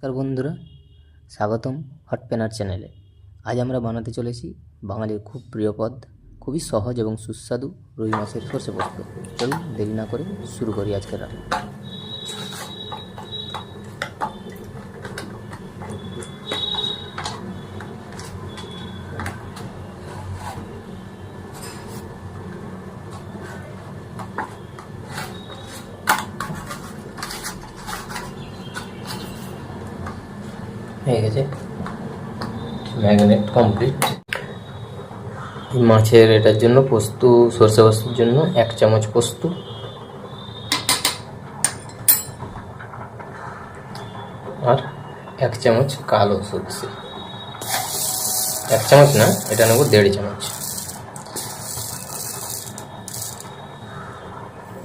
নমস্কার বন্ধুরা, স্বাগতম হট প্যানার চ্যানেলে। আজ আমরা বানাতে চলেছি বাঙালির খুব প্রিয় পদ, খুবই সহজ এবং সুস্বাদু রুই মাছের সর্ষে পোস্ত। চলুন দেরি না করে শুরু করি আজকের রান্না। হয়ে গেছে, ম্যারিনেট কমপ্লিট। মাছের এটার জন্য পোস্ত, সর্ষে পোস্তর জন্য 1 চামচ পোস্ত, আর 1 চামচ কালো সর্ষে। 1 চামচ না, এটা নেব 1.5 চামচ।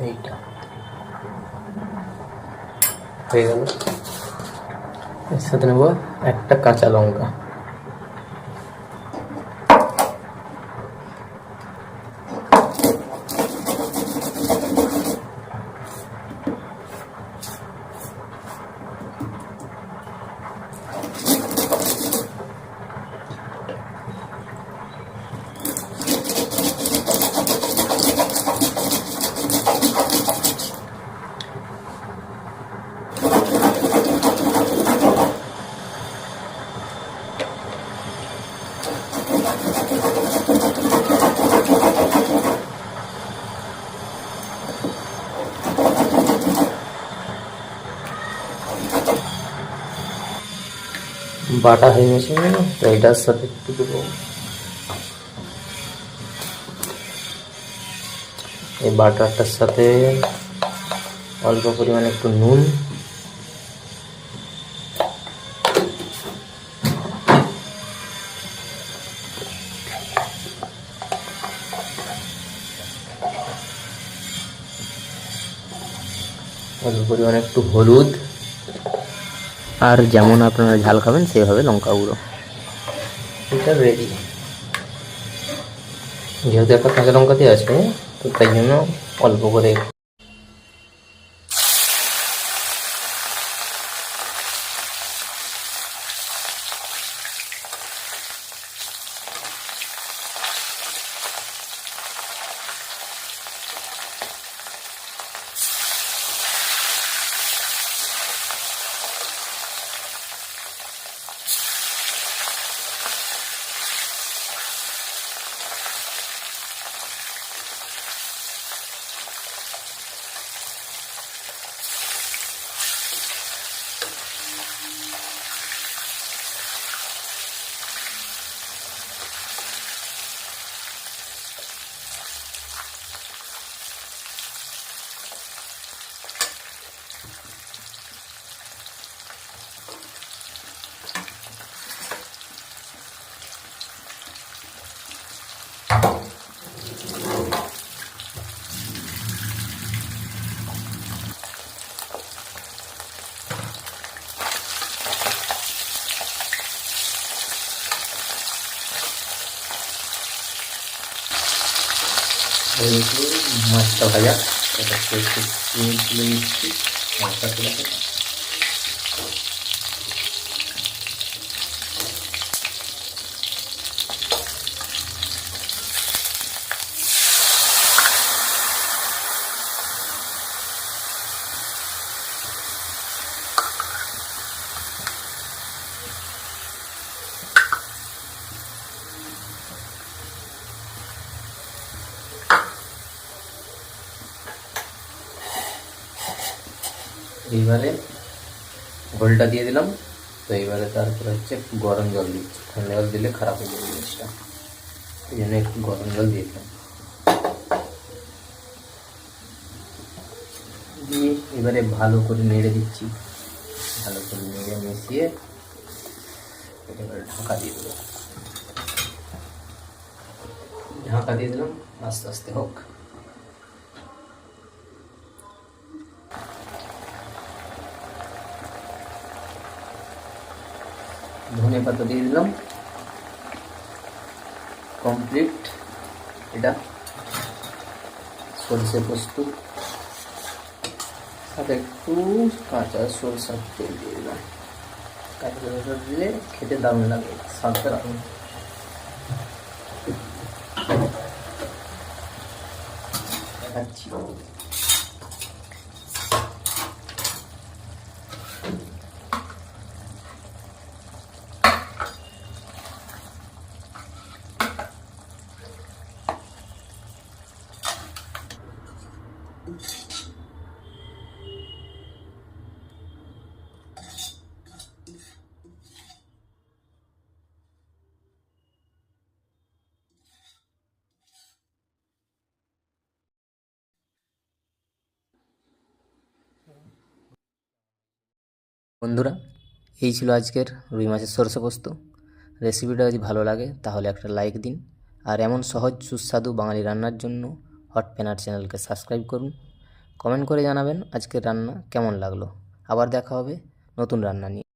এইটা হয়ে গেল। এর সাথে নেব একটা কাঁচা লঙ্কা, বাটা হয়ে গেছে। তো এটার সাথে একটু দেবো, এই বাটারটার সাথে অল্প পরিমাণে একটু নুন, অল্প পরিমাণে একটু হলুদ, আর যেমন আপনারা ঝাল খাবেন সেভাবে লঙ্কা গুঁড়ো। এটা রেডি। যেহেতু একটা কাঁচা লঙ্কা দিয়ে আছে, তো তাই জন্য অল্প করে মাছটা ভাজা, এটা একটু তুলে নিচ্ছি মাছটা তুলে। এইবারে ঘোলটা দিয়ে দিলাম। তো এইবারে তারপরে হচ্ছে একটু গরম জল দিচ্ছি, ঠান্ডা জল দিলে খারাপ হয়ে যাবে জিনিসটা, এই জন্য একটু গরম জল দিয়ে দিলাম। দিয়ে এবারে ভালো করে নেড়ে দিচ্ছি, ভালো করে নেড়ে মিশিয়ে এবারে ঢাকা দিয়ে দেবো। ঢাকা দিয়ে দিলাম, আস্তে আস্তে হোক। ধনে পাতা দিয়ে দিলাম। কমপ্লিট। এটা সরষে পোস্ত, সাথে একটু কাঁচা সরষের তেল দিয়ে দিলাম। কাঁচা লঙ্কা দিলে খেতে দারুণ লাগে, স্বাদটা দারুণ। দেখাচ্ছি। বন্ধুরা, এই ছিল আজকের রুই মাছের সরষে পোস্ত। রেসিপিটা যদি ভালো লাগে তাহলে একটা লাইক দিন, আর এমন সহজ সুস্বাদু বাঙালি রান্নার জন্য হট প্যানার চ্যানেলকে সাবস্ক্রাইব করুন। কমেন্ট করে জানাবেন আজকের রান্না কেমন লাগলো। আবার দেখা হবে নতুন রান্না নিয়ে।